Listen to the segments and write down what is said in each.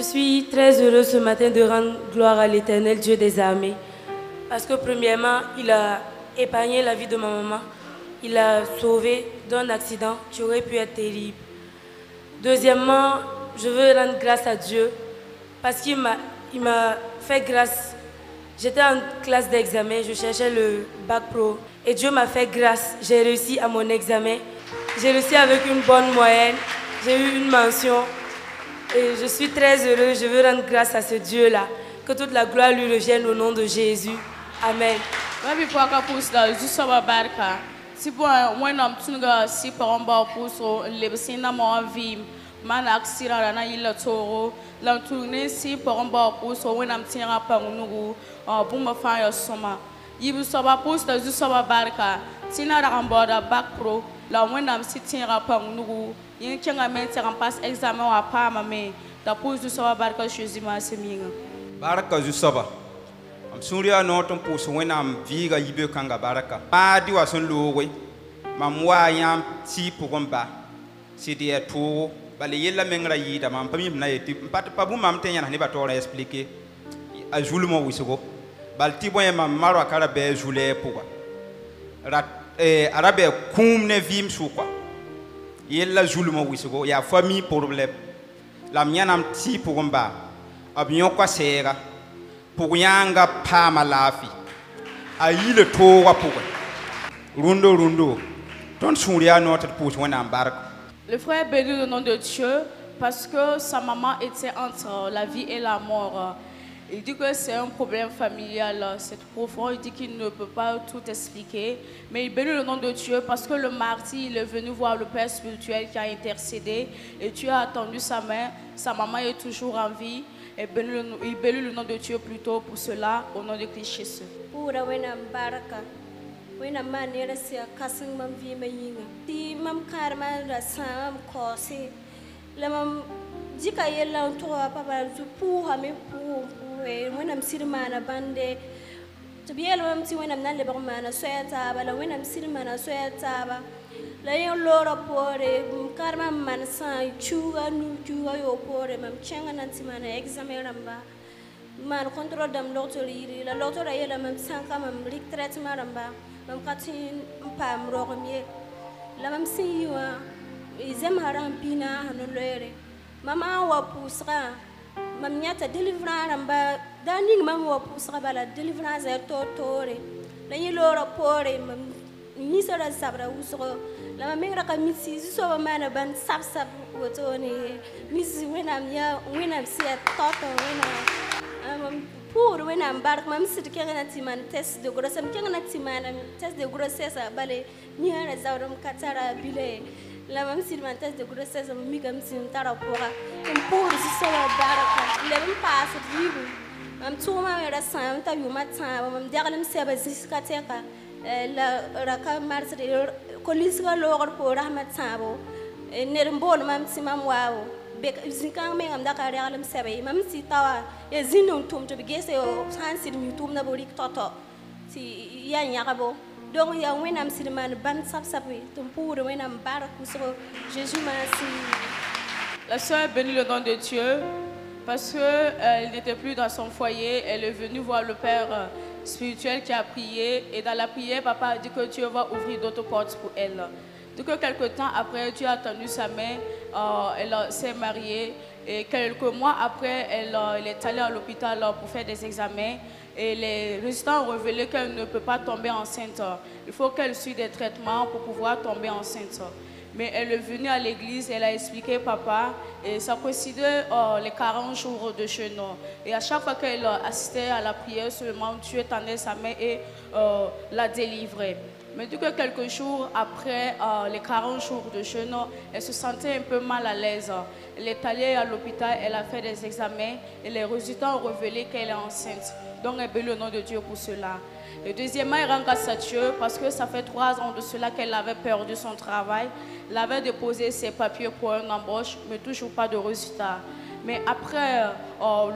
suis très heureuse ce matin de rendre gloire à l'Éternel, Dieu des armées. Parce que premièrement, il a épargné la vie de ma maman. Il l'a sauvée d'un accident qui aurait pu être terrible. Deuxièmement, je veux rendre grâce à Dieu parce qu'il m'a fait grâce. J'étais en classe d'examen, je cherchais le bac pro et Dieu m'a fait grâce. J'ai réussi à mon examen. J'ai réussi avec une bonne moyenne. J'ai eu une mention et je suis très heureuse. Je veux rendre grâce à ce Dieu-là. Que toute la gloire lui revienne au nom de Jésus. Amen. Si pour un homme tu n'as si pour un bon pour les signes mon vie man accident na il toro la tourner si pour un bon pour so when am tira pa nous pour me faire soma il so ba pour de juste so ba barka tina ra borda bac pro la when am si tira pa nous il kenga mettre en passe examen wa pa mame da pour juste so ba barka Jésus ma seminga barka juste so ba am suria no ton pousse when am viga yibe kanga baraka ma di wa son lowe mam wa yam ti pour ba si dia to bale yella mengra yida mam pami na yeti pat pa bu mam tenya ne ba to expliquer a joulu mo wisugo bal ti boye mam maro akara be joulé pour rat arabe kum ne vim su quoi yella joulu mo wisugo ya famille problème la mianam ti pour ba abion kwa sera pour yanga pa malafi ayi le to wa pour rundo ton souria notre pousse on embarque. Le frère bénit le nom de Dieu parce que sa maman était entre la vie et la mort. Il dit que c'est un problème familial, c'est profond, il dit qu'il ne peut pas tout expliquer, mais il bénit le nom de Dieu parce que le mardi, il est venu voir le Père spirituel qui a intercédé et Dieu a attendu sa main, sa maman est toujours en vie et il bénit le nom de Dieu plutôt pour cela, au nom de Christ Jésus. When a man near see a cousin mam vi mayinga ti mam karma da sam kosi la mam jika yella to papa zu pu ha me pu when am sirmana bande to be yella mam ti when am nan le barmana soyata ba la when am sirmana soyata ba la yon lora pore karma man sa chuga nu chuga yo pore mam chenga nan ti mana examen ramba man control dam doctor iri la doctor yella mam sanka mam rik traitement ramba mam katin pam rogmie la mam siwa izem haram pina hanolore mama wa pusra mam nyata deliverance ramba daning mam wa pusra bala deliverance totore la yelora pore mam misara sabra usro la mam ngra ka misi so mana ban sab wotoni misi wenam ya wenam sia toto wenam pour when I'm back, mam sit kengana timan test de grossesse, kengana timan test de grossesse balé ni hana zawram katara bile la mam sit man test de grossesse mi gam sim tara pora pour si so baraka le mam passe vivo mam tuma me rasam ta yuma ta mam dialam seba ziskateka la raka mars de kolisga logor pour rahmat sabo nermbon mam simam wawo zinkang me am da ka realam sebe mam si tawa e zinum tum to bigese o hansid mi tum na borik toto si ya nyakabo donc ya wenam sidman ban sapsapi tum pour wenam baraku so Jésus merci. La sœur bénit le nom de Dieu parce que elle n'était plus dans son foyer, elle est venue voir le Père spirituel qui a prié et dans la prière papa a dit que Dieu va ouvrir d'autres portes pour elle. Donc quelques temps après, Dieu a tendu sa main, elle s'est mariée et quelques mois après, elle est allée à l'hôpital pour faire des examens et les résultats ont révélé qu'elle ne peut pas tomber enceinte. Il faut qu'elle suive des traitements pour pouvoir tomber enceinte. Mais elle est venue à l'église, elle a expliqué papa et ça coïncidait les 40 jours de jeûne. Et à chaque fois qu'elle assistait à la prière, seulement Dieu tendait sa main et la délivrait. Mais du coup, quelques jours après les 40 jours de jeûne, elle se sentait un peu mal à l'aise. Elle est allée à l'hôpital, elle a fait des examens et les résultats ont révélé qu'elle est enceinte. Donc, elle bénit le nom de Dieu pour cela. Et deuxièmement, elle rend grâce à Dieu parce que ça fait 3 ans de cela qu'elle avait perdu son travail. Elle avait déposé ses papiers pour une embauche, mais toujours pas de résultat. Mais après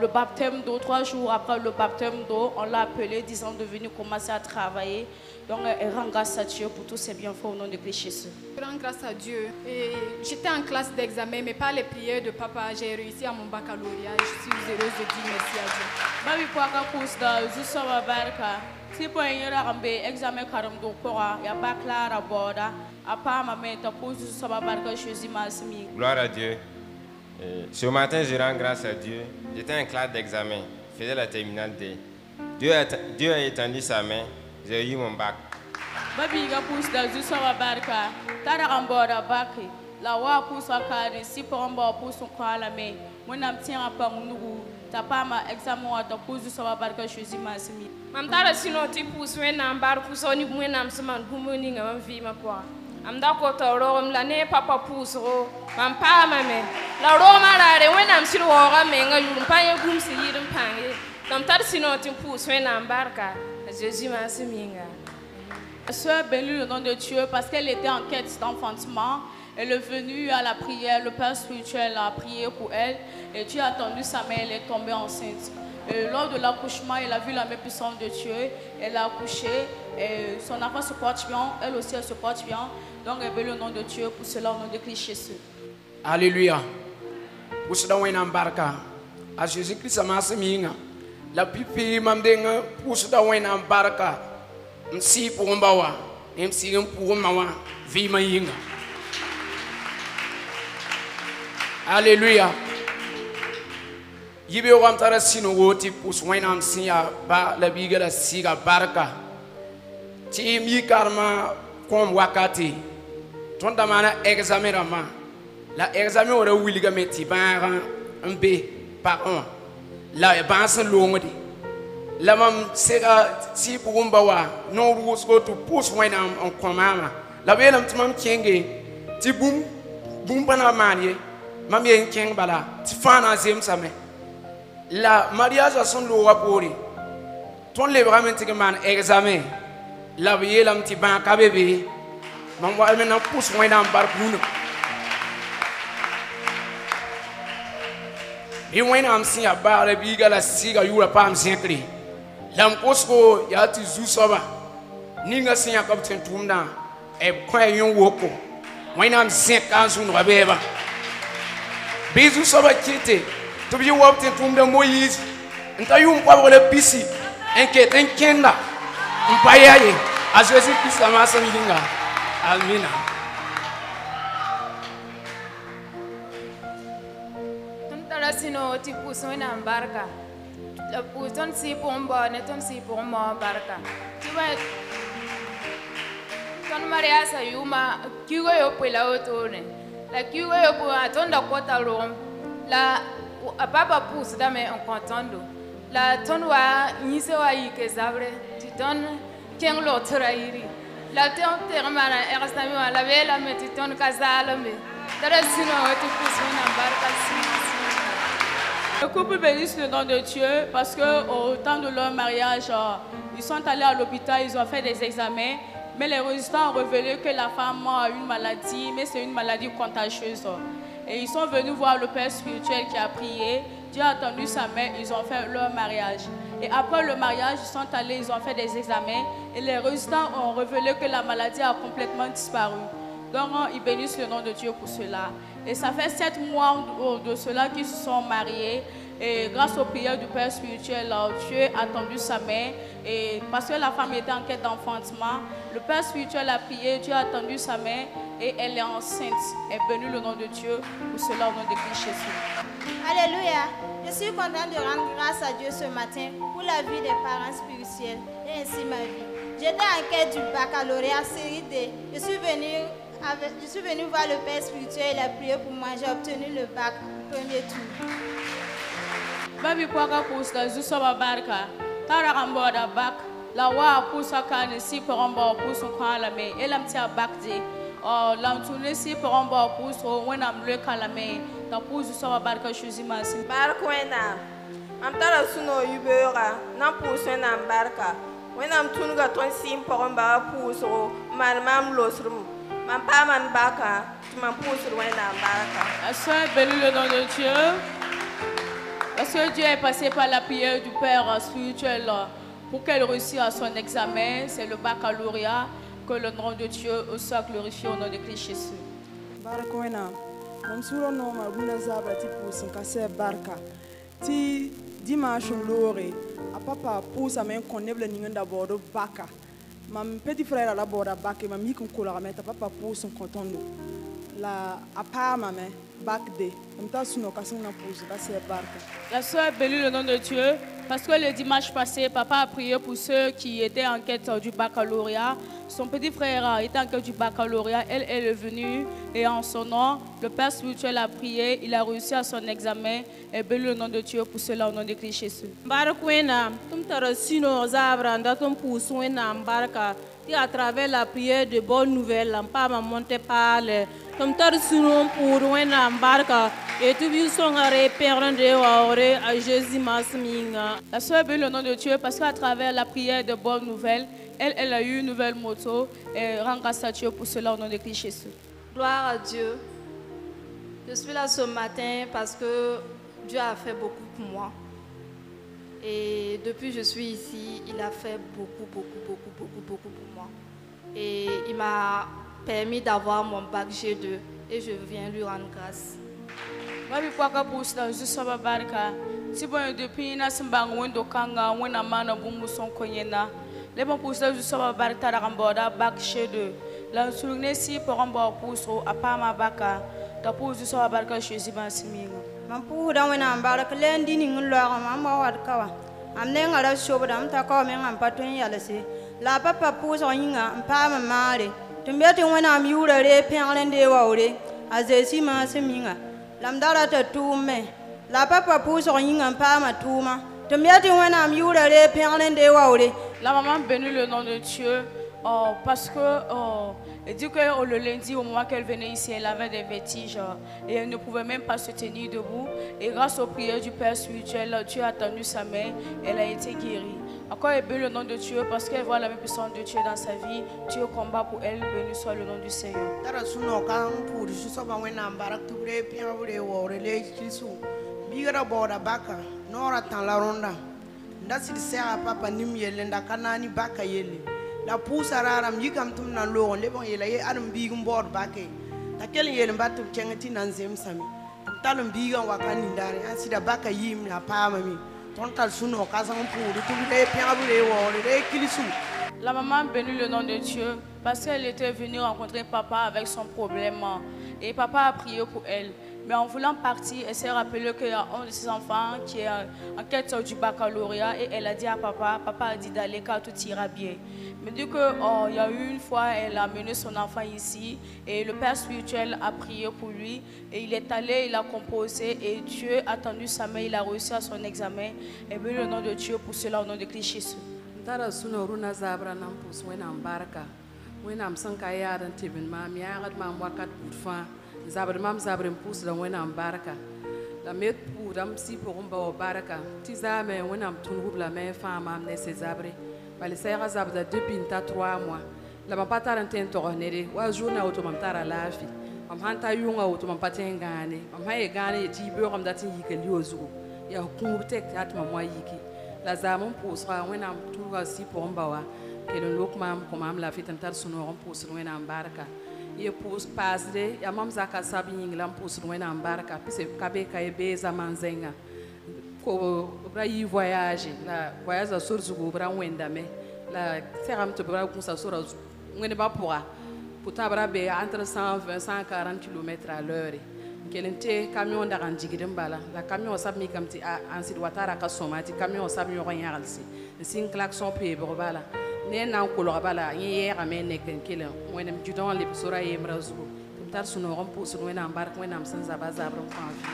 le baptême d'eau, 3 jours après le baptême d'eau, on l'a appelé disant de venir commencer à travailler. Donc elle rend grâce à Dieu pour tous ses bienfaits au nom de Christ Jésus. Je rends grâce à Dieu. J'étais en classe d'examen, mais par les prières de papa, j'ai réussi à mon baccalauréat. Je suis heureuse de dire merci à Dieu. Babi paka pousta zusaba barka. Si po yera rambe examen karam do pora ya ba clara boda. Apa ma meta pour zusaba barka Jésus masmi. Gloire à Dieu. Ce matin, je rends grâce à Dieu. J'étais en classe d'examen, je faisais la terminale D. Dieu a étendu sa main, j'ai eu mon bac. Babi ga pousta zusaba barka. Tara ramboda baki. La wa pousa kane si po mba pousa kwala me. Mona mtien apa ngunugu. Tapa ma examen wa ta pousa zusaba barka Jésus masmi. Mam tara sino ti pousa wena mbar pousa ni mwena msaman gumuni nga mvi mapwa. Am da ko to rom la ne papa pusro mam pa mame la roma la re wena msiro wa me nga yum pa ye gum si yirim pange nam tar sino tin pus wena mbarka Jésus ma seminga. La sœur bénit le nom de Dieu parce qu'elle était en quête d'enfantement. Elle est venue à la prière, le Père spirituel a prié pour elle et Dieu a tendu sa main, elle est tombée enceinte. Et lors de l'accouchement, elle a vu la main puissante de Dieu, elle a accouché et son enfant se porte bien, elle aussi elle se porte bien. Donc elle bénit le nom de Dieu pour cela au nom de Christ Jésus. Alléluia. Pour cela, on a barka. À Jésus-Christ, ça m'a semé. La pipi m'a dit, pour cela, on a barka. M'si pour m'bawa, m'si pour m'awa, vie ma yinga. Alléluia. Yibe wa mtara sino woti pus wena msiya ba la biga la siga barka. Ti mi karma kom wakati. Tonda mana examen rama. La examen ora wiliga meti ba un B par un. La e bansen longodi. La mam sega si pugumba wa no rules go to pus wena on komama. La bela mtumam kenge. Ti bum bum bana manie. Mam yen keng bala. Ti fana zem same. La mariage a son loura pour lui. Ton les bras maintenant man examen. La vie la petit banque bébé. Maman elle maintenant pousse moi dans barcoune. Et moi n'am si à bar le biga la siga yura pas am sincli. Lam kosko ya ti zu soba. Ninga si ya kapten tumna. E kwa yon woko. Moi n'am 5 ans on va beba. Bizu soba kite. To be walked in from the Moïse, and Tayum Pablo Pisi, and Kate and Kenda, and Payaye, as well as Kisamasan Linga, Almina. Tontarasino, Tipuson and Barca. The Puton si pomba, Neton si pomba barca. Ton Maria Sayuma, Cugo Pela Otone, like you were at on the quarter room. La papa pousse dame en contando. La tonwa nise wa yike zabre. Titon ken lo trairi. La ton termana erastami wa la vela me titon kazalame. Darasino tu pousse na barka si. Le couple bénisse le nom de Dieu parce que au temps de leur mariage, ils sont allés à l'hôpital, ils ont fait des examens, mais les résultats ont révélé que la femme a une maladie, mais c'est une maladie contagieuse. Et ils sont venus voir le Père spirituel qui a prié. Dieu a tendu sa main, ils ont fait leur mariage. Et après le mariage, ils sont allés, ils ont fait des examens. Et les résultats ont révélé que la maladie a complètement disparu. Donc, ils bénissent le nom de Dieu pour cela. Et ça fait 7 mois de cela qu'ils se sont mariés. Et grâce aux prières du Père spirituel, Dieu a tendu sa main. Et parce que la femme était en quête d'enfantement, le Père spirituel a prié, Dieu a tendu sa main et elle est enceinte. Et bénit le nom de Dieu pour cela au nom de Christ Jésus. Alléluia. Je suis contente de rendre grâce à Dieu ce matin pour la vie des parents spirituels et ainsi ma vie. J'étais en quête du baccalauréat série D. Je suis venue voir le Père spirituel, il a prié pour moi. J'ai obtenu le bac premier tour. Babi paka kusta zusoba barka tara kamboda bak la wa kusa kane si poromba kusa kwala me elam tia bakje lam tune si poromba kusa wenam le kala me ta kusa zusoba barka Jésus masi Barkwena am tara suno yubera na puso na barka wenam tunga ton sim poromba puso mam losrum mam pa man baka mam puso wena barka. La sœur bénit le nom de Dieu Parce que Dieu est passé par la prière du Père spirituel pour qu'elle réussisse à son examen. C'est le baccalauréat. Que le nom de Dieu soit glorifié au nom de Christ Jésus. Barakwena, mamsuro no maruna zabra ti pusin kase barka. Ti dimanche lore, a papa pousa men konneble ningenda bordo baka. Mam petit frère la borda baka, mam yikon kola meta papa pousin kontondo. La apa mame back day. Mta suno kasin na pousa kase barka. La sœur bénit le nom de Dieu parce que le dimanche passé, papa a prié pour ceux qui étaient en quête du baccalauréat. Son petit frère était en quête du baccalauréat. Elle est venue et en son nom, le Père spirituel a prié. Il a réussi à son examen. Et bénit le nom de Dieu pour cela au nom de Christ Jésus. À travers la prière de bonnes nouvelles, pas ma monte parle. Comme tar sinon pour un embarque et tout bien son repère de à Jésus masminga. La sœur bénit le nom de Dieu parce qu'à travers la prière de bonnes nouvelles, elle a eu une nouvelle moto et rend grâce à Dieu pour cela au nom de Christ Jésus. Gloire à Dieu. Je suis là ce matin parce que Dieu a fait beaucoup pour moi. Et depuis que je suis ici, il a fait beaucoup pour moi. Et il m'a permis d'avoir mon bac G2 et je viens lui rendre grâce. Si bon depuis na simbang wendo kanga wena mana bumu son konyena le bon pour ça juste ba barta da gamboda bac G2 la sulne si pour ambo puso apama baka da pour juste ba barka Jésus bansiminga. Mampu da wena baraka lendi ni nglo mama wat kawa amne ngara shobda mta ko men am patun yalase la papa puso yinga mpama mare tumbeti wena am yura re penlende waure azesi ma siminga lamdara ta tume la papa pousse rien pas ma touma. De mieux tu en am yura re penlende waure. La maman bénit le nom de Dieu parce que elle dit que le lundi au moment qu'elle venait ici elle avait des vertiges et elle ne pouvait même pas se tenir debout et grâce aux prières du Père spirituel Dieu a tendu sa main, elle a été guérie. Encore elle bénit le nom de Dieu parce qu'elle voit la même puissance de Dieu dans sa vie. Dieu combat pour elle, béni soit le nom du Seigneur. Bigra boda baka nora tan la ronda ndasi sera papa nim yelle ndakanani baka yelle la pousa raram yikam tum na lo le bon yele ye adam bigum board baka ta kel yelle mbatu cengati nan zem sami talum bigan wakani ndare asida baka yim na pama mi ton tal suno kasan pour tout les piabule wo les kilisu. La maman bénit le nom de Dieu parce qu'elle était venue rencontrer papa avec son problème et papa a prié pour elle. Mais en voulant partir, elle s'est rappelée qu'il y a un de ses enfants qui est en quête du baccalauréat et elle a dit à papa, papa a dit d'aller car tout ira bien. Mais du coup, il y a eu une fois, elle a mené son enfant ici et le Père spirituel a prié pour lui et il est allé, il a composé et Dieu a tendu sa main, il a réussi à son examen et béni le nom de Dieu pour cela au nom de Christ Jésus. Tara suno runa zabra nam pus wenam baraka wenam sanka yaran tibin mam yarat mam wakat putfa zabra mam zabrim pus da wenam baraka la met puram si porumba baraka ti zame wenam tunhub la men fam mam ne se zabre bali sera zabda depuis ta 3 mois la mam patara ten tornere wa journée auto mam tara lafi mam hanta yunga auto mam patengane mam haye gane ti be ram datin yikeli ozugo ya kumtek at mam wa yiki la zamon poussera wenam tuga si porumba que le loc mam comme am la fit entar sonoron pousse wenam baraka ye pousse pasre ya mam zaka sabi inglam pousse wenam baraka pise kabe kay beza manzenga ko bra yi voyage la voyage sur zugo bra wendame la seram to bra kunsa sura ngene ba pour tabra be entre 120 140 km à l'heure kelente camion da kan jigidin bala la camion sab mi kamti ansid watara ka somati camion sab mi ron yaralsi sin klaxon pe bala ne na ko lo bala ye ramen ne ken kele wenem judon le sura ye mrazu tar suno ron pour suno na embarque wenam sans abazabron confi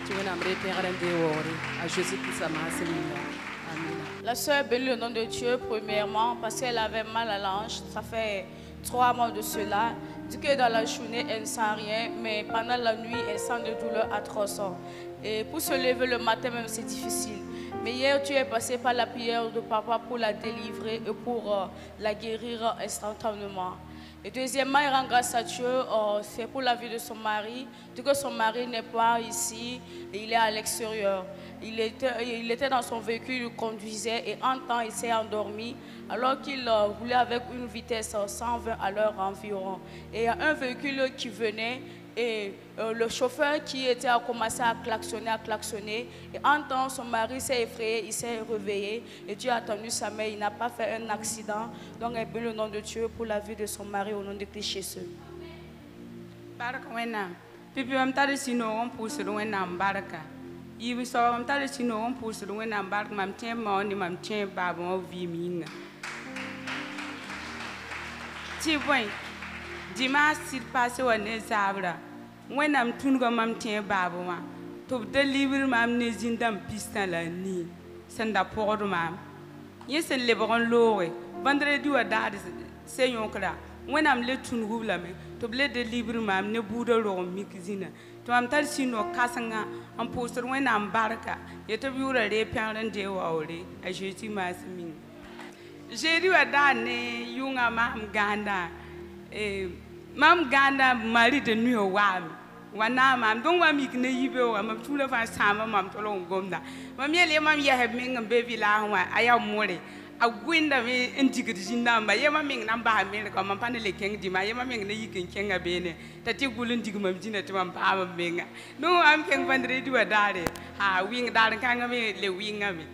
tu wenam repérer de wori à Jésus Christ ma semina. La sœur bénit le nom de Dieu premièrement parce qu'elle avait mal à l'ange, ça fait 3 mois de cela. Du que dans la journée, elle ne sent rien, mais pendant la nuit, elle sent des douleurs atroces. Et pour se lever le matin, même, c'est difficile. Mais hier, tu es passé par la prière de papa pour la délivrer et pour la guérir instantanément. Et deuxièmement, il rend grâce à Dieu, c'est pour la vie de son mari, vu que son mari n'est pas ici, et il est à l'extérieur. Il était dans son véhicule, il conduisait et un temps il s'est endormi alors qu'il roulait avec une vitesse 120 à l'heure environ. Et il y a un véhicule qui venait et le chauffeur qui était a commencé à klaxonner. Et un temps son mari s'est effrayé, il s'est réveillé et Dieu a attendu sa mère, il n'a pas fait un accident. Donc il bénit le nom de Dieu pour la vie de son mari au nom de Christ Jésus. Baraka wena. Pipi am tare sino on pousse le wena baraka. Ibi so am tare sino on pousse le wena baraka mam tien ma ni mam tien baba o vi minga. Ti boy. Dima sir passe wane zabra. Wena am tunga mam tien baba wa. To deliver mam ne zindam pistan la ni. Sanda pour mam. Yesen le bon lowe. Vendredi wa dad se yonkra. Wena am le tungu la me. To ble deliver mam ne buda ro mikizina. To am tar sino kasanga am poster wena am baraka. Yeto biura re piaran de wa ore. A jeti masmin. Jeri wa dad ne yunga mam ganda. Mam ganda mari de nuit au wam. Wana mam don wa mi kne yibe wa mam tula fa sama mam to lo gomda. Mam yele mam ya heb min baby la wa aya more. A gwinda me intigir jinda ma yema min nan ba me ko mam panele keng di ma yema min ne yikin kenga bene. Tati gulun dig mam jina to mam ba mam menga. No am keng vandre di wa dare. Ha wing dare kanga me le winga me.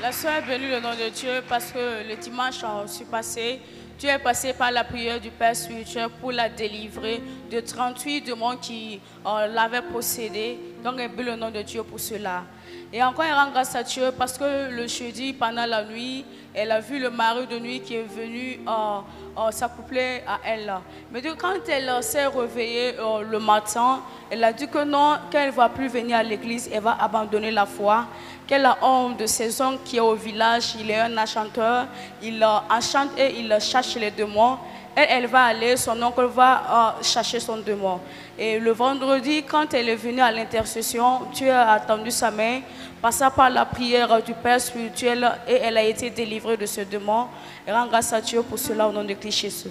La soeur est bénie le nom de Dieu parce que le dimanche je suis passé. Dieu est passé par la prière du Père spirituel pour la délivrer de 38 démons qui l'avaient possédée. Donc, elle bénit le nom de Dieu pour cela. Et encore, elle rend grâce à Dieu parce que le jeudi, pendant la nuit, elle a vu le mari de nuit qui est venu s'accoupler à elle. Mais quand elle s'est réveillée le matin, elle a dit que non, qu'elle ne va plus venir à l'église, elle va abandonner la foi. Qu'elle a honte de ses oncles qui est au village, il est un enchanteur, il enchante et il cherche les démons. Elle va aller, son oncle va chercher son démon. Et le vendredi, quand elle est venue à l'intercession, Dieu a attendu sa main, passa par la prière du Père spirituel et elle a été délivrée de ce démon. Elle rend grâce à Dieu pour cela au nom de Christ Jésus.